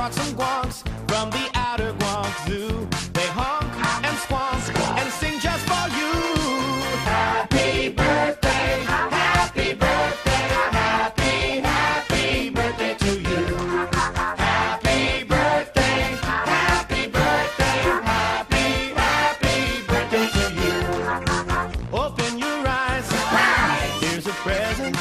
got some guanks from the outer Guank Zoo. They honk and squonk and sing just for you. Happy birthday, happy birthday, happy, happy birthday to you. Happy birthday, happy birthday, happy, happy birthday to you. Open your eyes, here's a present.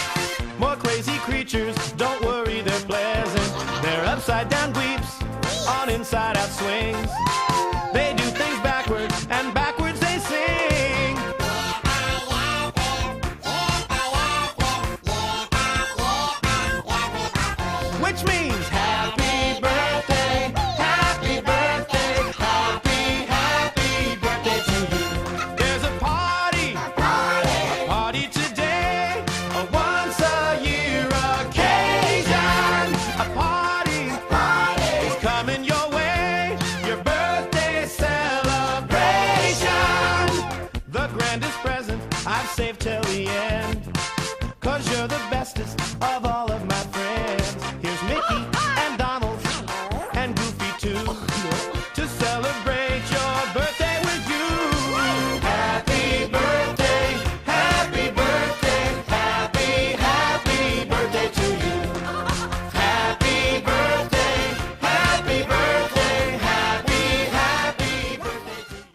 More crazy creatures, don't worry, they're pleasant. They're upside down dweeps on inside out swings.